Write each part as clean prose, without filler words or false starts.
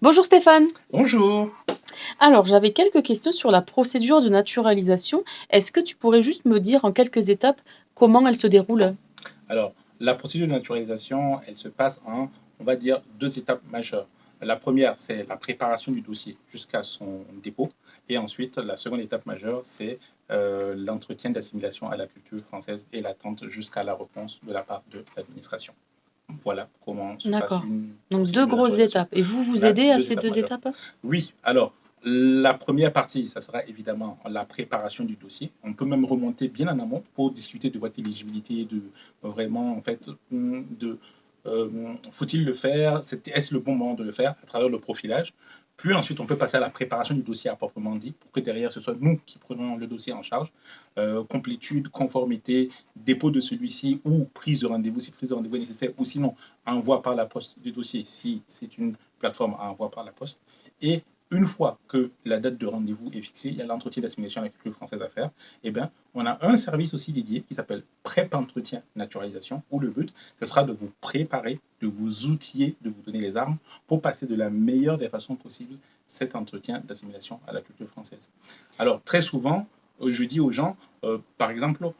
Bonjour Stéphane. Bonjour. Alors, j'avais quelques questions sur la procédure de naturalisation. Est-ce que tu pourrais juste me dire en quelques étapes comment elle se déroule? Alors, la procédure de naturalisation, elle se passe en, on va dire, deux étapes majeures. La première, c'est la préparation du dossier jusqu'à son dépôt. Et ensuite, la seconde étape majeure, c'est l'entretien d'assimilation à la culture française et l'attente jusqu'à la réponse de la part de l'administration. Voilà comment se passe D'accord. une Donc deux procédure de grosses naturalisation. étapes. Et vous, On vous a aidez à deux ces étapes deux majeures. étapes? Oui, alors la première partie, ça sera évidemment la préparation du dossier. On peut même remonter bien en amont pour discuter de votre éligibilité, de vraiment, en fait, de faut-il le faire, est-ce le bon moment de le faire à travers le profilage. Puis ensuite, on peut passer à la préparation du dossier à proprement dit, pour que derrière, ce soit nous qui prenons le dossier en charge. Complétude, conformité, dépôt de celui-ci ou prise de rendez-vous si prise de rendez-vous est nécessaire, ou sinon envoi par la poste du dossier si c'est une plateforme à envoi par la poste. Et une fois que la date de rendez-vous est fixée, il y a l'entretien d'assimilation avec la culture française à faire, et bien, on a un service aussi dédié qui s'appelle PrEP Entretien Naturalisation, où le but, ce sera de vous préparer, de vous outiller, de vous donner les armes pour passer de la meilleure des façons possibles cet entretien d'assimilation à la culture française. Alors, très souvent, je dis aux gens, par exemple,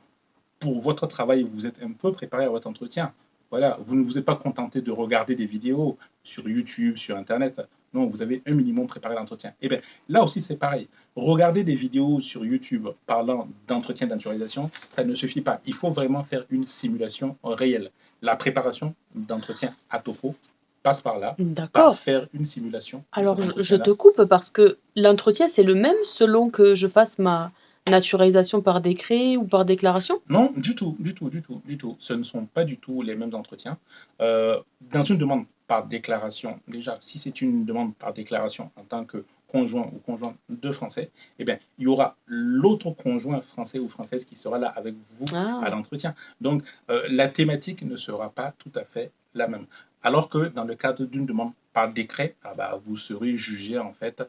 pour votre travail, vous êtes un peu préparé à votre entretien. Voilà, vous ne vous êtes pas contenté de regarder des vidéos sur YouTube, sur Internet. Non, vous avez un minimum préparé l'entretien. Et bien, là aussi, c'est pareil. Regarder des vidéos sur YouTube parlant d'entretien de naturalisation, ça ne suffit pas. Il faut vraiment faire une simulation réelle. La préparation d'entretien à topo passe par là, par D'accord. faire une simulation de Alors, cet je te entretien-là. coupe parce que l'entretien, c'est le même selon que je fasse ma naturalisation par décret ou par déclaration? Non, du tout, du tout, du tout, du tout. Ce ne sont pas du tout les mêmes entretiens. Dans une demande par déclaration, déjà, si c'est une demande par déclaration en tant que conjoint ou conjointe de Français, eh bien, il y aura l'autre conjoint français ou française qui sera là avec vous à Ah, l'entretien. Donc, la thématique ne sera pas tout à fait la même. Alors que dans le cadre d'une demande par décret, ah bah, vous serez jugé en fait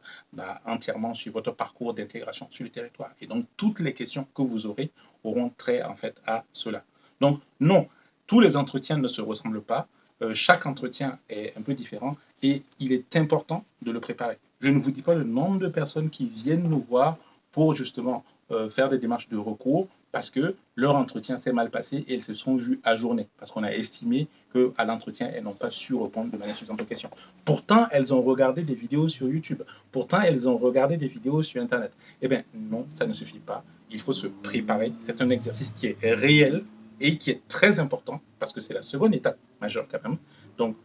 entièrement sur votre parcours d'intégration sur le territoire. Et donc, toutes les questions que vous auront trait en fait à cela. Donc non, tous les entretiens ne se ressemblent pas. Chaque entretien est un peu différent et il est important de le préparer. Je ne vous dis pas le nombre de personnes qui viennent nous voir pour justement faire des démarches de recours parce que leur entretien s'est mal passé et elles se sont vues ajournées parce qu'on a estimé qu'à l'entretien, elles n'ont pas su répondre de manière suffisante aux questions. Pourtant, elles ont regardé des vidéos sur YouTube. Pourtant, elles ont regardé des vidéos sur Internet. Eh bien, non, ça ne suffit pas. Il faut se préparer. C'est un exercice qui est réel et qui est très important parce que c'est la seconde étape majeure quand même. Donc,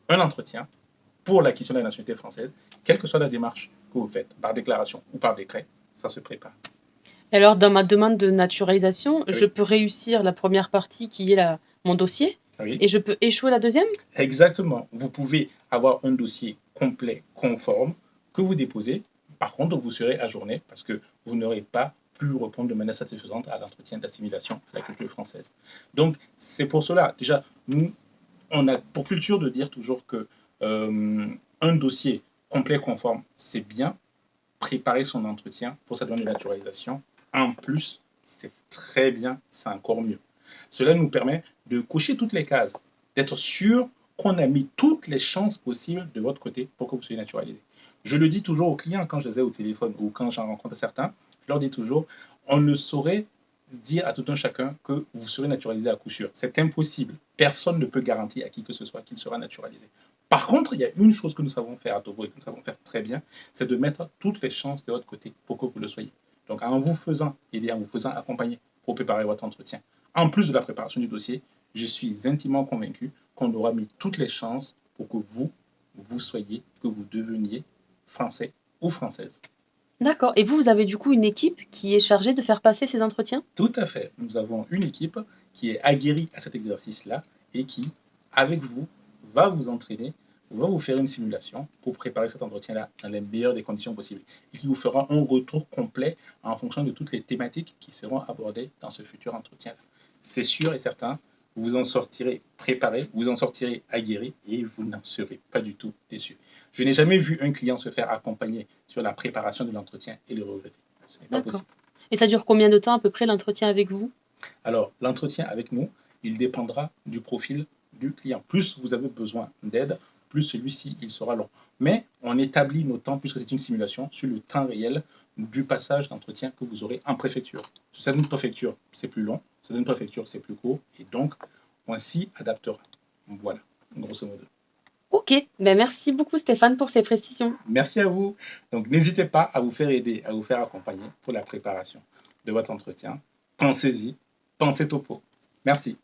un entretien pour l'acquisition de la nationalité française, quelle que soit la démarche que vous faites, par déclaration ou par décret, ça se prépare. alors dans ma demande de naturalisation, je Oui, peux réussir la première partie qui est mon dossier oui, et je peux échouer la deuxième? exactement. Vous pouvez avoir un dossier complet, conforme, que vous déposez. Par contre, vous serez ajourné parce que vous n'aurez pas pu répondre de manière satisfaisante à l'entretien d'assimilation à la culture française. Donc, c'est pour cela, déjà, nous, on a pour culture de dire toujours que un dossier complet conforme, c'est bien. Préparer son entretien pour sa demande de naturalisation, en plus, c'est très bien, c'est encore mieux. Cela nous permet de cocher toutes les cases, d'être sûr qu'on a mis toutes les chances possibles de votre côté pour que vous soyez naturalisé. Je le dis toujours aux clients quand je les ai au téléphone ou quand j'en rencontre certains, je leur dis toujours, on ne saurait dire à tout un chacun que vous serez naturalisé à coup sûr. C'est impossible. Personne ne peut garantir à qui que ce soit qu'il sera naturalisé. Par contre, il y a une chose que nous savons faire à Togo et que nous savons faire très bien, c'est de mettre toutes les chances de votre côté pour que vous le soyez. Donc, en vous faisant aider, en vous faisant accompagner pour préparer votre entretien, en plus de la préparation du dossier, je suis intimement convaincu qu'on aura mis toutes les chances pour que vous soyez, que vous deveniez français ou française. D'accord. Et vous, vous avez du coup une équipe qui est chargée de faire passer ces entretiens? Tout à fait. Nous avons une équipe qui est aguerrie à cet exercice-là et qui, avec vous, va vous entraîner, va vous faire une simulation pour préparer cet entretien-là dans les meilleures des conditions possibles et qui vous fera un retour complet en fonction de toutes les thématiques qui seront abordées dans ce futur entretien-là. C'est sûr et certain, vous en sortirez préparé, vous en sortirez aguerri et vous n'en serez pas du tout déçu. Je n'ai jamais vu un client se faire accompagner sur la préparation de l'entretien et le regretter. Ce n'est pas D'accord. possible. Et ça dure combien de temps à peu près l'entretien avec vous? Alors, l'entretien avec nous, il dépendra du profil du client. Plus vous avez besoin d'aide, plus celui-ci, il sera long. Mais on établit nos temps, puisque c'est une simulation, sur le temps réel du passage d'entretien que vous aurez en préfecture. Sur certaines préfectures, c'est plus long, sur certaines préfectures, c'est plus court, et donc, on s'y adaptera. Voilà, grosso modo. Ok, ben merci beaucoup Stéphane pour ces précisions. Merci à vous. Donc, n'hésitez pas à vous faire aider, à vous faire accompagner pour la préparation de votre entretien. Pensez-y, pensez topo. Merci.